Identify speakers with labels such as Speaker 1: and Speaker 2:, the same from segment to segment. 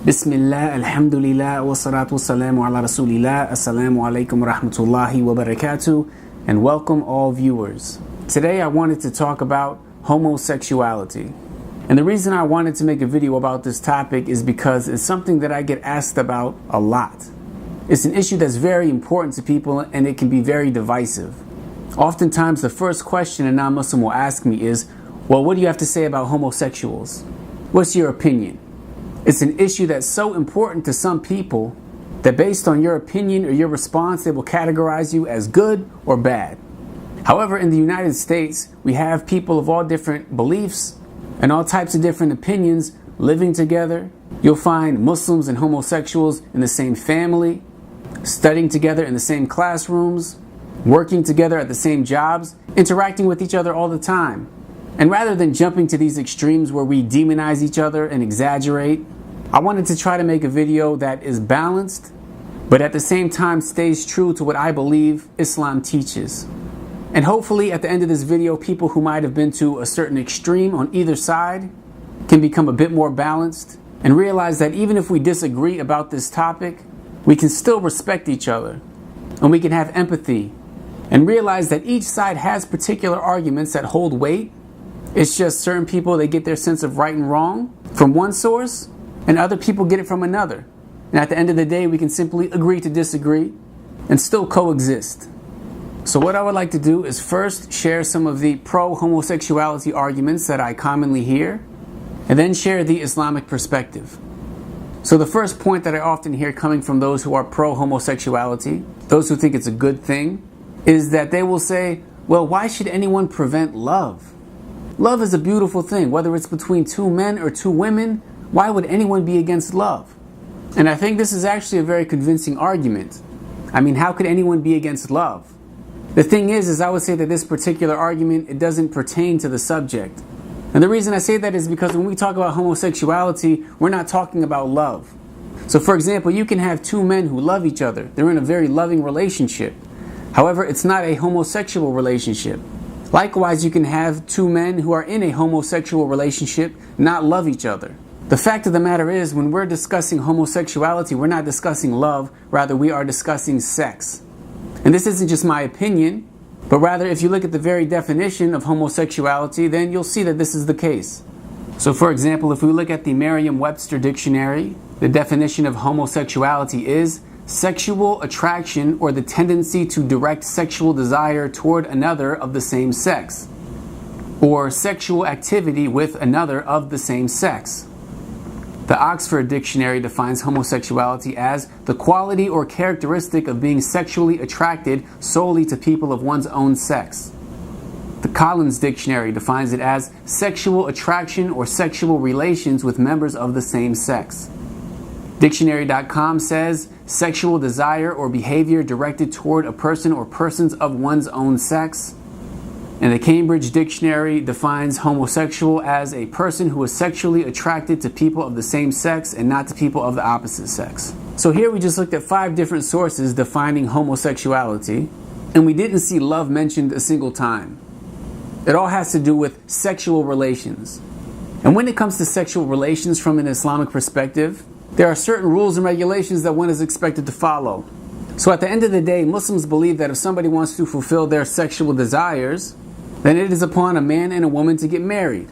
Speaker 1: Bismillah, alhamdulillah, wa salatu wa salamu ala rasulillah, assalamu alaikum wa rahmatullahi wa barakatuh, and welcome all viewers. Today I wanted to talk about homosexuality. And the reason I wanted to make a video about this topic is because it's something that I get asked about a lot. It's an issue that's very important to people and it can be very divisive. Oftentimes the first question a non-Muslim will ask me is, well, what do you have to say about homosexuals? What's your opinion? It's an issue that's so important to some people that based on your opinion or your response, they will categorize you as good or bad. However, in the United States, we have people of all different beliefs and all types of different opinions living together. You'll find Muslims and homosexuals in the same family, studying together in the same classrooms, working together at the same jobs, interacting with each other all the time. And rather than jumping to these extremes where we demonize each other and exaggerate, I wanted to try to make a video that is balanced, but at the same time stays true to what I believe Islam teaches. And hopefully at the end of this video, people who might have been to a certain extreme on either side can become a bit more balanced and realize that even if we disagree about this topic, we can still respect each other and we can have empathy and realize that each side has particular arguments that hold weight. It's just certain people, they get their sense of right and wrong from one source and other people get it from another. And at the end of the day, we can simply agree to disagree and still coexist. So what I would like to do is first share some of the pro-homosexuality arguments that I commonly hear, and then share the Islamic perspective. So the first point that I often hear coming from those who are pro-homosexuality, those who think it's a good thing, is that they will say, well, why should anyone prevent love? Love is a beautiful thing, whether it's between two men or two women. Why would anyone be against love? And I think this is actually a very convincing argument. I mean, how could anyone be against love? The thing is I would say that this particular argument, it doesn't pertain to the subject. And the reason I say that is because when we talk about homosexuality, we're not talking about love. So for example, you can have two men who love each other. They're in a very loving relationship. However, it's not a homosexual relationship. Likewise, you can have two men who are in a homosexual relationship not love each other. The fact of the matter is, when we're discussing homosexuality, we're not discussing love, rather we are discussing sex. And this isn't just my opinion, but rather if you look at the very definition of homosexuality, then you'll see that this is the case. So for example, if we look at the Merriam-Webster dictionary, the definition of homosexuality is sexual attraction or the tendency to direct sexual desire toward another of the same sex, or sexual activity with another of the same sex. The Oxford Dictionary defines homosexuality as the quality or characteristic of being sexually attracted solely to people of one's own sex. The Collins Dictionary defines it as sexual attraction or sexual relations with members of the same sex. Dictionary.com says sexual desire or behavior directed toward a person or persons of one's own sex. And the Cambridge Dictionary defines homosexual as a person who is sexually attracted to people of the same sex and not to people of the opposite sex. So here we just looked at 5 different sources defining homosexuality, and we didn't see love mentioned a single time. It all has to do with sexual relations. And when it comes to sexual relations from an Islamic perspective, there are certain rules and regulations that one is expected to follow. So at the end of the day, Muslims believe that if somebody wants to fulfill their sexual desires, then it is upon a man and a woman to get married.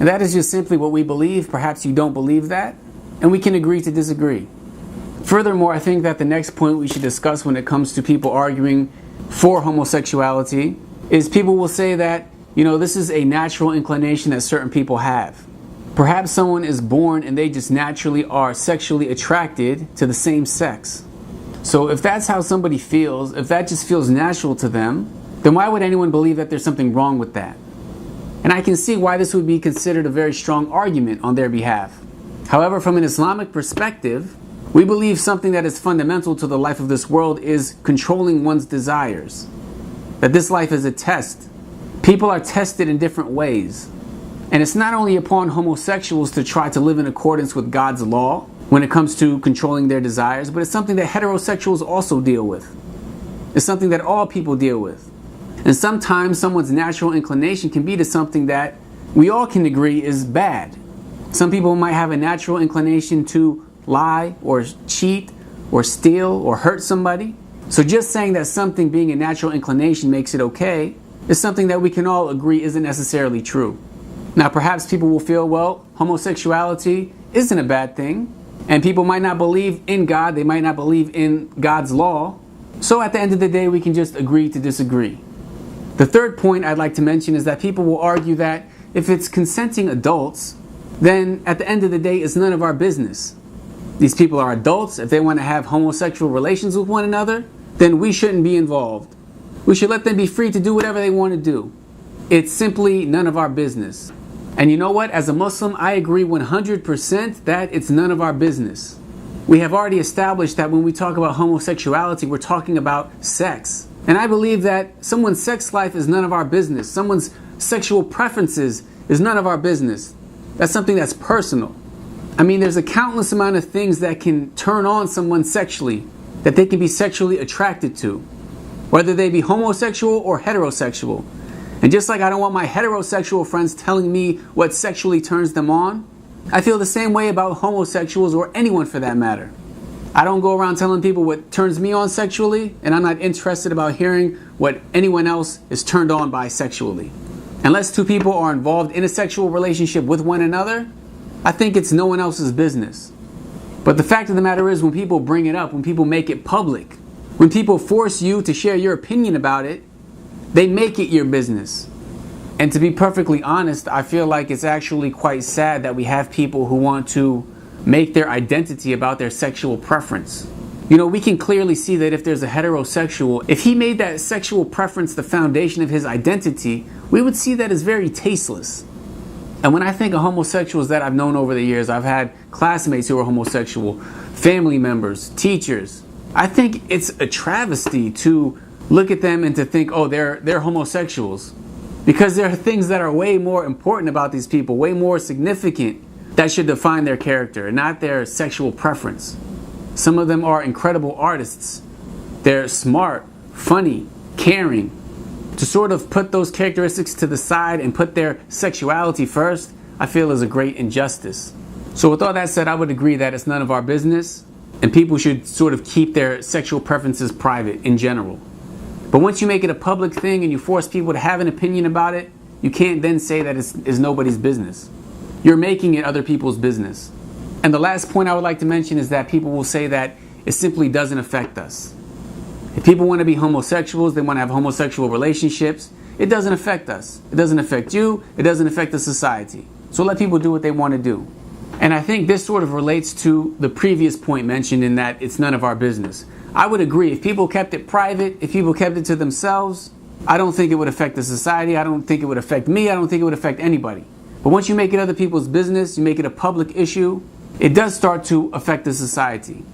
Speaker 1: And that is just simply what we believe. Perhaps you don't believe that, and we can agree to disagree. Furthermore, I think that the next point we should discuss when it comes to people arguing for homosexuality is people will say that, this is a natural inclination that certain people have. Perhaps someone is born and they just naturally are sexually attracted to the same sex. So if that's how somebody feels, if that just feels natural to them, then why would anyone believe that there's something wrong with that? And I can see why this would be considered a very strong argument on their behalf. However, from an Islamic perspective, we believe something that is fundamental to the life of this world is controlling one's desires. That this life is a test. People are tested in different ways. And it's not only upon homosexuals to try to live in accordance with God's law when it comes to controlling their desires, but it's something that heterosexuals also deal with. It's something that all people deal with. And sometimes someone's natural inclination can be to something that we all can agree is bad. Some people might have a natural inclination to lie or cheat or steal or hurt somebody. So just saying that something being a natural inclination makes it okay is something that we can all agree isn't necessarily true. Now perhaps people will feel, well, homosexuality isn't a bad thing, and people might not believe in God, they might not believe in God's law, so at the end of the day we can just agree to disagree. The third point I'd like to mention is that people will argue that if it's consenting adults, then at the end of the day it's none of our business. These people are adults. If they want to have homosexual relations with one another, then we shouldn't be involved. We should let them be free to do whatever they want to do. It's simply none of our business. And you know what? As a Muslim, I agree 100% that it's none of our business. We have already established that when we talk about homosexuality, we're talking about sex. And I believe that someone's sex life is none of our business. Someone's sexual preferences is none of our business. That's something that's personal. I mean, there's a countless amount of things that can turn on someone sexually, that they can be sexually attracted to, whether they be homosexual or heterosexual. And just like I don't want my heterosexual friends telling me what sexually turns them on, I feel the same way about homosexuals or anyone for that matter. I don't go around telling people what turns me on sexually, and I'm not interested about hearing what anyone else is turned on by sexually. Unless two people are involved in a sexual relationship with one another, I think it's no one else's business. But the fact of the matter is, when people bring it up, when people make it public, when people force you to share your opinion about it, they make it your business. And to be perfectly honest, I feel like it's actually quite sad that we have people who want to make their identity about their sexual preference. You know, we can clearly see that if there's a heterosexual, if he made that sexual preference the foundation of his identity, we would see that as very tasteless. And when I think of homosexuals that I've known over the years, I've had classmates who are homosexual, family members, teachers. I think it's a travesty to look at them and to think, oh, they're homosexuals. Because there are things that are way more important about these people, way more significant, that should define their character, not their sexual preference. Some of them are incredible artists. They're smart, funny, caring. To sort of put those characteristics to the side and put their sexuality first, I feel is a great injustice. So with all that said, I would agree that it's none of our business, and people should sort of keep their sexual preferences private in general. But once you make it a public thing and you force people to have an opinion about it, you can't then say that it's nobody's business. You're making it other people's business. And the last point I would like to mention is that people will say that it simply doesn't affect us. If people want to be homosexuals, they want to have homosexual relationships, it doesn't affect us. It doesn't affect you. It doesn't affect the society. So let people do what they want to do. And I think this sort of relates to the previous point mentioned in that it's none of our business. I would agree. If people kept it private, if people kept it to themselves, I don't think it would affect the society. I don't think it would affect me. I don't think it would affect anybody. But once you make it other people's business, you make it a public issue, it does start to affect the society.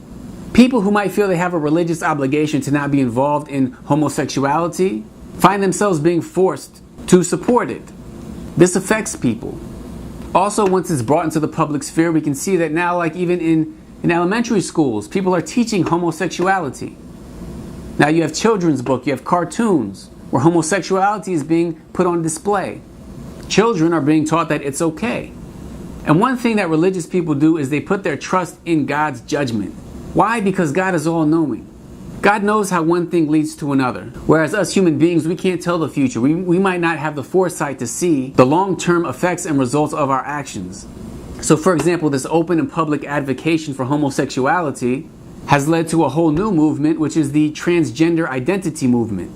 Speaker 1: People who might feel they have a religious obligation to not be involved in homosexuality find themselves being forced to support it. This affects people. Also, once it's brought into the public sphere, we can see that now, like even in elementary schools, people are teaching homosexuality. Now you have children's books, you have cartoons, where homosexuality is being put on display. Children are being taught that it's okay. And one thing that religious people do is they put their trust in God's judgment. Why? Because God is all-knowing. God knows how one thing leads to another. Whereas us human beings, we can't tell the future. We might not have the foresight to see the long-term effects and results of our actions. So for example, this open and public advocacy for homosexuality has led to a whole new movement, which is the transgender identity movement.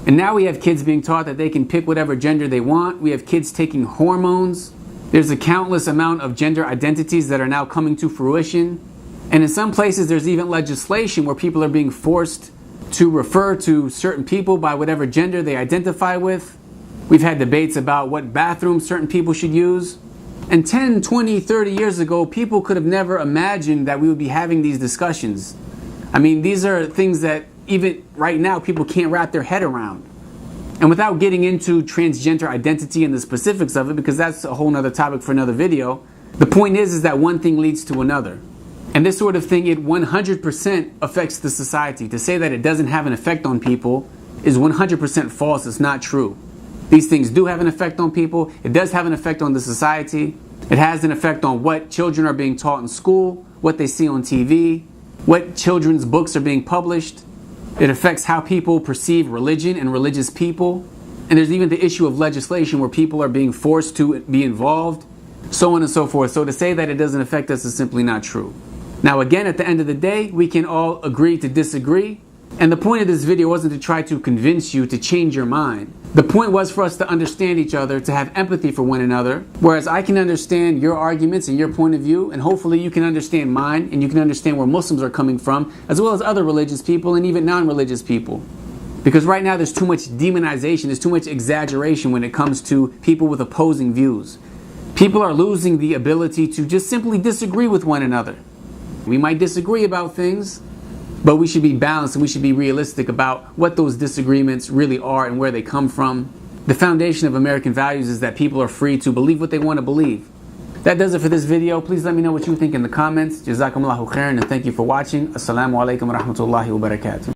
Speaker 1: And now we have kids being taught that they can pick whatever gender they want. We have kids taking hormones. There's a countless amount of gender identities that are now coming to fruition. And in some places, there's even legislation where people are being forced to refer to certain people by whatever gender they identify with. We've had debates about what bathrooms certain people should use. And 10, 20, 30 years ago, people could have never imagined that we would be having these discussions. I mean, these are things that even right now people can't wrap their head around. And without getting into transgender identity and the specifics of it, because that's a whole nother topic for another video, the point is that one thing leads to another. And this sort of thing, it 100% affects the society. To say that it doesn't have an effect on people is 100% false. It's not true. These things do have an effect on people. It does have an effect on the society. It has an effect on what children are being taught in school, what they see on TV, what children's books are being published. It affects how people perceive religion and religious people. And there's even the issue of legislation where people are being forced to be involved, so on and so forth. So to say that it doesn't affect us is simply not true. Now again, at the end of the day, we can all agree to disagree. And the point of this video wasn't to try to convince you to change your mind. The point was for us to understand each other, to have empathy for one another, whereas I can understand your arguments and your point of view, and hopefully you can understand mine, and you can understand where Muslims are coming from, as well as other religious people and even non-religious people. Because right now there's too much demonization, there's too much exaggeration when it comes to people with opposing views. People are losing the ability to just simply disagree with one another. We might disagree about things, but we should be balanced and we should be realistic about what those disagreements really are and where they come from. The foundation of American values is that people are free to believe what they want to believe. That does it for this video. Please let me know what you think in the comments. Jazakumullahu khairan, and thank you for watching. Assalamu alaikum wa rahmatullahi wa barakatuh.